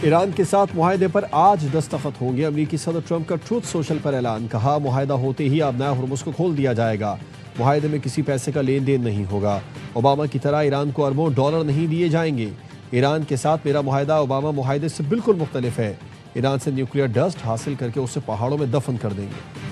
Iran के साथ मुआहदे पर आज दस्तखत होंगे। अमेरिकी सदर ट्रंप का ट्रूथ सोशल पर ऐलान। कहा, मुआहदा होते ही अब नया हुर्मुज़ को खोल दिया जाएगा। मुआहदे में किसी पैसे का लेन देन नहीं होगा। ओबामा की तरह ईरान को अरबों डॉलर नहीं दिए जाएंगे। ईरान के साथ मेरा मुआहदा ओबामा मुआहदे से बिल्कुल मुख्तलिफ है। ईरान से न्यूक्लियर डस्ट हासिल करके उसे पहाड़ों में दफन कर देंगे।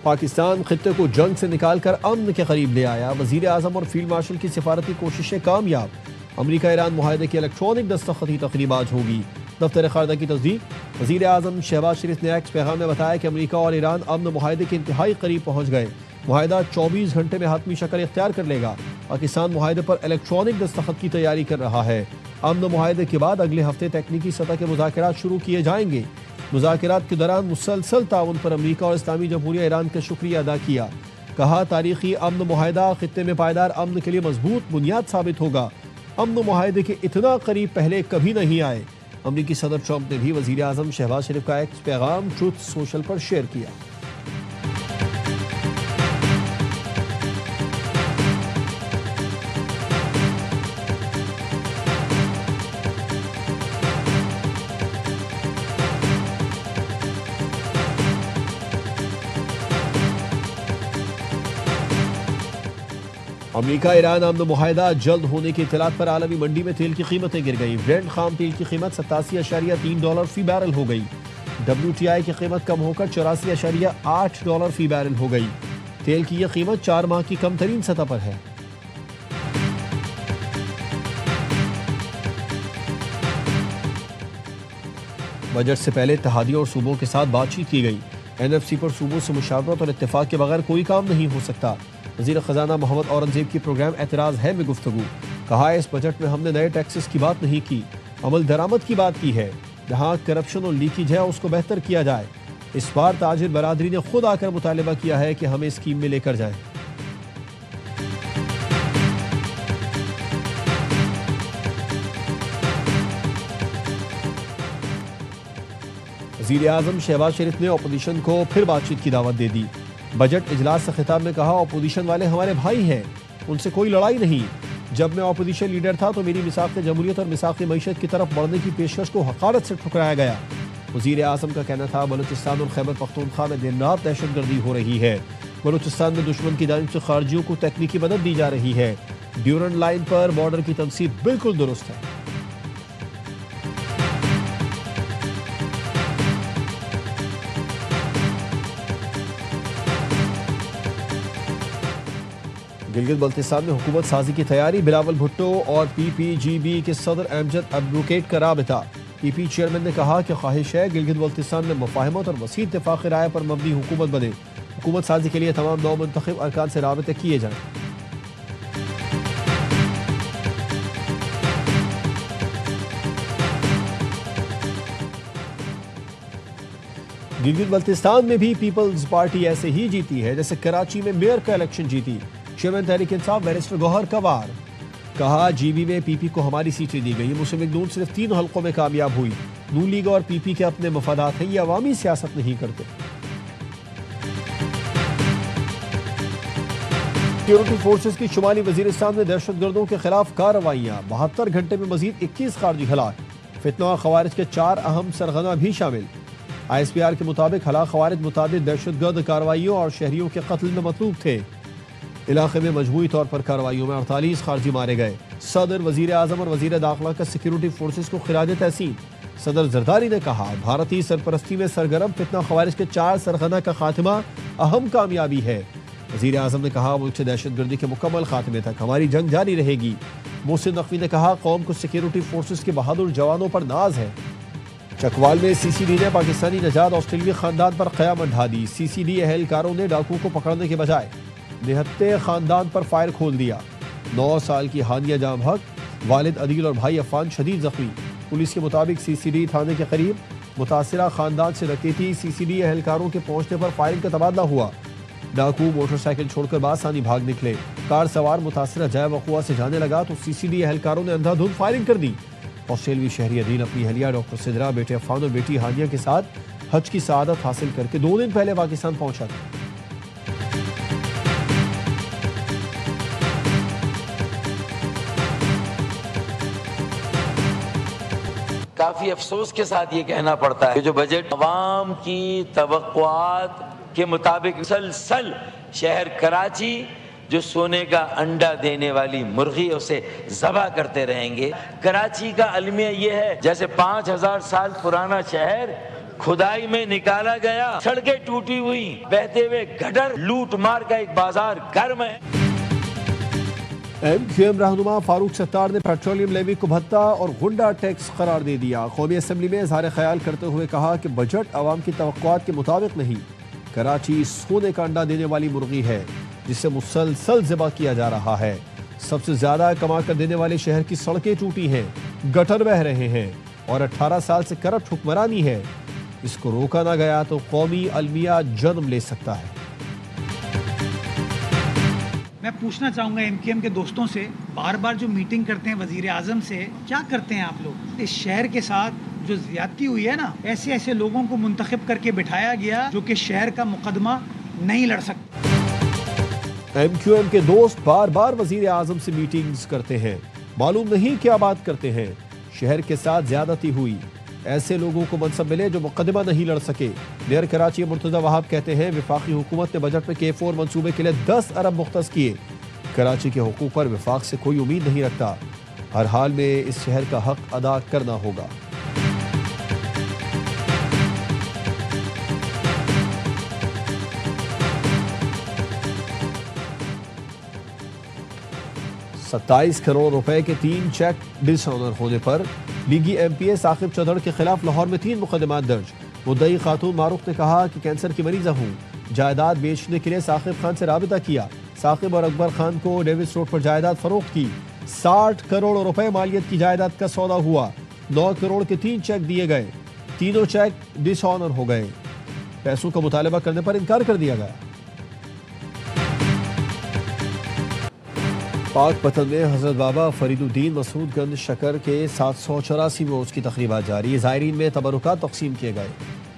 पाकिस्तान खित्ते को जंग से निकालकर अमन के करीब ले आया। वजीर आजम और फील्ड मार्शल की सिफारती कोशिशें कामयाब। अमरीका ईरान मुआहदे की इलेक्ट्रॉनिक दस्तखती तकरीब आज होगी। दफ्तर खारजा की तस्दीक। वजीर आजम शहबाज शरीफ ने एक्स पैगाम में बताया कि अमरीका और ईरान अमन मुआहदे के इंतहाई करीब पहुँच गए। मुआहदा 24 घंटे में हातमी शक्ल इख्तियार कर लेगा। पाकिस्तान मुआहदे पर इलेक्ट्रॉनिक दस्तखत की तैयारी कर रहा है। अमन मुआहदे के बाद अगले हफ्ते तकनीकी सतह के मुज़ाकरात शुरू किए जाएंगे। मुज़ाकरात के दौरान मुसलसल ताउन पर अमरीका और इस्लामी जमहूरिया ईरान का शुक्रिया अदा किया। कहा, तारीखी अमन मुआहदा खित्ते में पायदार अमन के लिए मजबूत बुनियाद साबित होगा। अमन मुआहदे के इतना करीब पहले कभी नहीं आए। अमरीकी सदर ट्रंप ने भी वजीर आजम शहबाज शरीफ का एक पैगाम ट्रूथ सोशल पर शेयर किया। अमरीका ईरान अमन मुआहदा जल्द होने की इत्तलात पर आलमी मंडी में तेल की कीमतें गिर गई। ब्रेंट खाम तेल की कीमत $87.3 फी बैरल हो गई। WTI की कीमत कम होकर $84.8 फी बैरल हो गई। तेल की यह कीमत 4 माह की कम तरीन सतह पर है। बजट से पहले इत्तेहादियों और सूबों के साथ बातचीत की गई। NFC पर सूबों से मुशावरत और इत्तेफाक के बगैर कोई काम नहीं हो सकता। वज़ीर ख़जाना मोहम्मद औरंगज़ेब की प्रोग्राम एतराज़ है में गुफ्तगू। कहा, इस बजट में हमने नए टैक्सेस की बात नहीं की, अमल दरामद की बात की है। जहाँ करप्शन और लीकेज है उसको बेहतर किया जाए। इस बार ताजिर बरादरी ने खुद आकर मुतालबा किया है कि हमें स्कीम में लेकर जाएं। वज़ीर आज़म शहबाज शरीफ ने अपोजिशन को फिर बातचीत की दावत दे दी। बजट इजलास से खिताब में कहा, अपोजिशन वाले हमारे भाई हैं, उनसे कोई लड़ाई नहीं। जब मैं अपोजिशन लीडर था तो मेरी मिसाक़ जमहूरियत और मिसाक़ मईशत की तरफ बढ़ने की पेशकश को हक़ारत से ठुकराया गया। वज़ीर आज़म का कहना था, बलूचिस्तान और खैबर पख्तूनख्वा में दिन रात दहशतगर्दी हो रही है। बलूचिस्तान में दुश्मन की जानिब से खारजियों को तकनीकी मदद दी जा रही है। ड्यूरन लाइन पर बॉर्डर की तनसीब बिल्कुल दुरुस्त है। गिलगित बल्तिस्तान में हुकूमत साजी की तैयारी। बिलावल भुट्टो और PPGB के सदर अमजद एडवोकेट का राबिता। PP चेयरमैन ने कहा कि ख्वाहिश है गिलगित बल्तिस्तान में मुफाहमत और वसी इत्तेफाक़ राय पर मबनी हुकूमत बने। हुकूमत साजी के लिए तमाम नौ मुंतखब अरकान से राबिते किए जाएं। गिलगित बल्तिस्तान में भी पीपल्स पार्टी ऐसे ही जीती है जैसे कराची में मेयर का इलेक्शन जीती। चेयरमैन तहरीक इंसाफ बैरिस्टर गौहर कवार। कहा, GB में PP को हमारी सीटें दी गई। मुस्लिम लीग नून सिर्फ 3 हल्कों में कामयाब हुई। नून लीग और PP के अपने मफादात हैं, ये अवामी सियासत नहीं करते। सिक्योरिटी फोर्सेस की शुमाली वजीरिस्तान में दहशतगर्दों के खिलाफ कार्रवाइयाँ। 72 घंटे में मजीद 21 खारजी हलाक। फितना और खवारिज के 4 अहम सरगना भी शामिल। ISPR के मुताबिक हलाक खवारिज मुताबिक दहशतगर्द कार्रवाइयों और शहरियों के कत्ल में मतलूब थे। इलाके में मजमूई तौर पर कार्रवाइयों में 48 खारजी मारे गए। सदर, वजीर आजम और वजीर दाखिला का सिक्योरिटी फोर्सेस को खिराज तहसीन। सदर जरदारी ने कहा, भारतीय सरपरस्ती में सरगर्म फितना खवारिज के 4 सरगना का खात्मा अहम कामयाबी है। वजीर आजम ने कहा, मुल्क से दहशतगर्दी के मुकम्मल खात्मे तक हमारी जंग जारी रहेगी। मोहसिन नकवी ने कहा, कौम को सिक्योरिटी फोर्सेस के बहादुर जवानों पर नाज है। चकवाल में CCD ने पाकिस्तानी नजाद ऑस्ट्रेलिया खानदान पर क़यामत ढा दी। CCD एहलकारों ने डाकुओं को पकड़ने के बजाय निहत्ते खानदान पर फायर खोल दिया। 9 साल की हानिया जाम हक, वालिद अदील और भाई अफान शदीद जख्मी। पुलिस के मुताबिक CCD थाने के करीब मुतासिरा खानदान से डकैती। CCD एहलकारों के पहुंचने पर फायरिंग का तबादला हुआ। डाकू मोटरसाइकिल छोड़कर बासानी भाग निकले। कार सवार मुतासिरा जाय वक़ुआ से जाने लगा तो CCD एहलकारों ने अंधाधुंध फायरिंग कर दी। ऑस्ट्रेलवी शहरी अदील अपनी अहलिया डॉक्टर सिद्रा, बेटे अफान और बेटी हानिया के साथ हज की सआदत हासिल करके 2 दिन पहले पाकिस्तान पहुंचा था। काफी अफसोस के साथ ये कहना पड़ता है कि जो बजट अवाम की तवक्कुआत के मुताबिक मुसलसल शहर कराची जो सोने का अंडा देने वाली मुर्गी उसे ज़बा करते रहेंगे। कराची का अलमिया ये है जैसे 5000 साल पुराना शहर खुदाई में निकाला गया, सड़कें टूटी हुई, बहते हुए गटर, लूट मार का एक बाजार गर्म है। MQM रहनुमा फारूक सत्तार ने पेट्रोलियम लेवी को भत्ता और गुंडा टैक्स करार दे दिया। कौमी असम्बली में इज़हार ख्याल करते हुए कहा कि बजट आवाम की तवक्कुआत के मुताबिक नहीं, कराची सोने का अंडा देने वाली मुर्गी है जिसे मुसलसल ज़िबा किया जा रहा है। सबसे ज्यादा कमा कर देने वाले शहर की सड़कें टूटी हैं, गटर बह रहे हैं और 18 साल से करप्ट हुक्मरानी है। इसको रोका ना गया तो कौमी अलमिया जन्म ले सकता है। मैं पूछना चाहूँगा MQM के दोस्तों से, बार बार जो मीटिंग करते हैं वजीर आजम से, क्या करते हैं आप लोग? इस शहर के साथ जो ज्यादती हुई है ना, ऐसे ऐसे लोगों को मुंतखब करके बिठाया गया जो कि शहर का मुकदमा नहीं लड़ सकते। MQM के दोस्त बार बार वजीर आजम से मीटिंग्स करते हैं, मालूम नहीं क्या बात करते हैं। शहर के साथ ज्यादती हुई, ऐसे लोगों को मनसब मिले जो मुकदमा नहीं लड़ सके। मेयर कराची मुर्तजा वहाब कहते हैं वफाकी हुकूमत ने बजट में K4 मंसूबे के लिए 10 अरब मुख्तस किए। कराची के हुकूक पर वफाक से कोई उम्मीद नहीं रखता। हर हाल में इस शहर का हक अदा करना होगा। ₹27 करोड़ रुपए के 3 चेक डिसऑनर होने पर लीगी MPA साकिब चौधरी के खिलाफ लाहौर में 3 मुकदमात दर्ज। मुद्दई खातून मारूफ ने कहा कि कैंसर की मरीजा हूँ, जायदाद बेचने के लिए साकिब खान से राबिता किया। साकिब और अकबर खान को डेविस रोड पर जायदाद फरोख्त की। 60 करोड़ रुपए मालियत की जायदाद का सौदा हुआ। 9 करोड़ के 3 चेक दिए गए, तीनों चेक डिसऑनर हो गए। पैसों का मुतालबा करने पर इनकार कर दिया गया। पाक पतन में हजरत बाबा फरीदुद्दीन मसूदगंज शकर के 784 रोज़ की तकरीबात जारी। ज़ायरीन में तबरुकात तकसीम किए गए।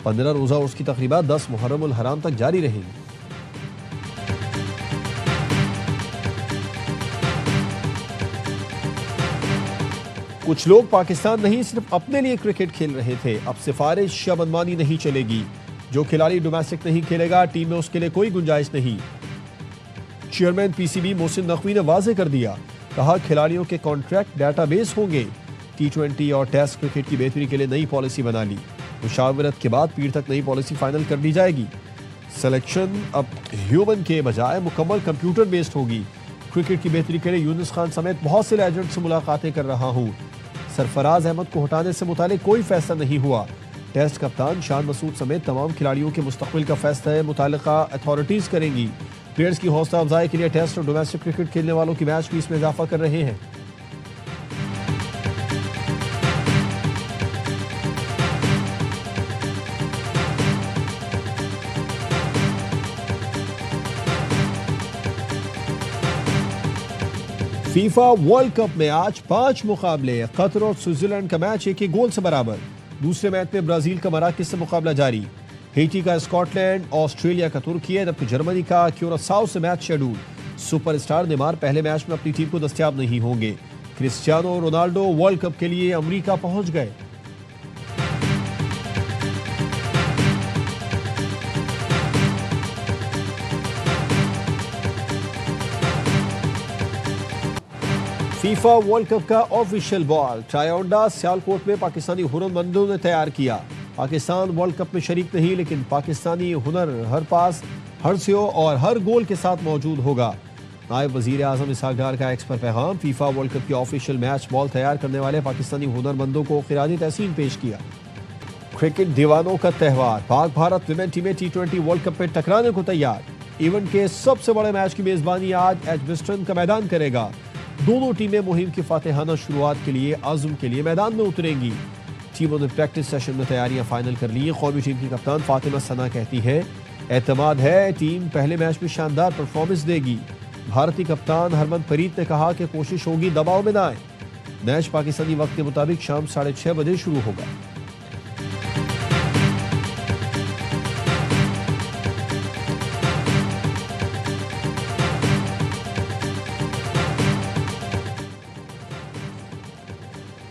15 रोज़ा उर्स की तकरीबात 10 मुहर्रम उल हराम तक जारी रहेंगी। कुछ लोग पाकिस्तान नहीं सिर्फ अपने लिए क्रिकेट खेल रहे थे। अब सिफारिश या मनमानी नहीं चलेगी। जो खिलाड़ी डोमेस्टिक नहीं खेलेगा टीम में उसके लिए कोई गुंजाइश नहीं। चेयरमैन PCB मोहसिन नकवी ने वाजे कर दिया, कहा खिलाड़ियों के कॉन्ट्रैक्ट डाटाबेस होंगे। T20 और टेस्ट क्रिकेट की बेहतरी के लिए नई पॉलिसी बना ली। मुशावरत के बाद पीर तक नई पॉलिसी फाइनल कर दी जाएगी। सिलेक्शन अब ह्यूमन के बजाय मुकम्मल कंप्यूटर बेस्ड होगी। क्रिकेट की बेहतरी के लिए यूनुस खान समेत बहुत से लेजेंड से मुलाकातें कर रहा हूँ। सरफराज अहमद को हटाने से मुतालिक कोई फैसला नहीं हुआ। टेस्ट कप्तान शान मसूद समेत तमाम खिलाड़ियों के मुस्तकबिल का फैसला मुतालिका अथॉरिटीज करेंगी। प्लेयर्स की हौसला अफजाई के लिए टेस्ट और डोमेस्टिक क्रिकेट खेलने वालों की मैच फीस में इजाफा कर रहे हैं। फीफा वर्ल्ड कप में आज 5 मुकाबले। कतर और स्विट्जरलैंड का मैच 1-1 गोल से बराबर। दूसरे मैच में ब्राजील का मराकज से मुकाबला जारी। हेटी का स्कॉटलैंड, ऑस्ट्रेलिया का तुर्की, जबकि जर्मनी का क्यूरासाओ से मैच शेड्यूल। सुपरस्टार नेमार पहले मैच में अपनी टीम को दस्तयाब नहीं होंगे। क्रिस्टियानो रोनाल्डो वर्ल्ड कप के लिए अमेरिका पहुंच गए। फीफा वर्ल्ड कप का ऑफिशियल बॉल ट्रायोंडा सियालकोट में पाकिस्तानी हुनरमंदों ने तैयार किया। पाकिस्तान वर्ल्ड कप में शरीक नहीं, लेकिन पाकिस्तानी हुनर हर पास, हर सियो और हर गोल के साथ मौजूद होगा। नायब वजीर आजम इसहाक डार का एक्स पर पैगाम। फीफा वर्ल्ड कप की ऑफिशियल मैच बॉल तैयार करने वाले पाकिस्तानी हुनरमंदों को खिराजी तहसीन पेश किया। क्रिकेट दीवानों का त्यौहार। पाक भारत विमेन टीमें T20 वर्ल्ड कप में टकराने को तैयार। इवेंट के सबसे बड़े मैच की मेजबानी आज एजबेस्टन का मैदान करेगा। दोनों टीमें मुहिम की फातेहाना शुरुआत के लिए आज़म के लिए मैदान में उतरेंगी। टीमों ने प्रैक्टिस सेशन में तैयारियां फाइनल कर ली। कौमी टीम की कप्तान फातिमा सना कहती है एतमाद है टीम पहले मैच में शानदार परफॉर्मेंस देगी। भारतीय कप्तान हरमनप्रीत ने कहा कि कोशिश होगी दबाव में ना आए। मैच पाकिस्तानी वक्त के मुताबिक शाम 6:30 बजे शुरू होगा।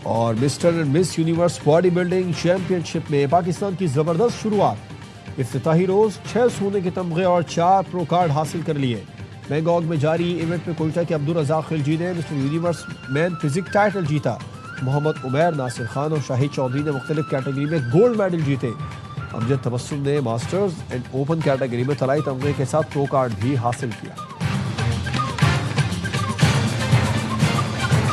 और mister and miss universe body building championship में पाकिस्तान की ज़बरदस्त शुरुआत। इफ्तिताही रोज़ 6 सोने के तमगे और 4 प्रो कार्ड हासिल कर लिए। बैंकॉक में जारी इवेंट में कोयटा के अब्दुल रज़ाक खिलजी ने mister universe man physique title जीता। मोहम्मद उमैर, नासिर खान और शाहिद चौधरी ने मुख्तलिफ कैटेगरी में गोल्ड मेडल जीते। अमजद तबस्सुम ने मास्टर्स एंड ओपन कैटेगरी में तलाई तमगे के साथ प्रो कार्ड भी हासिल किया।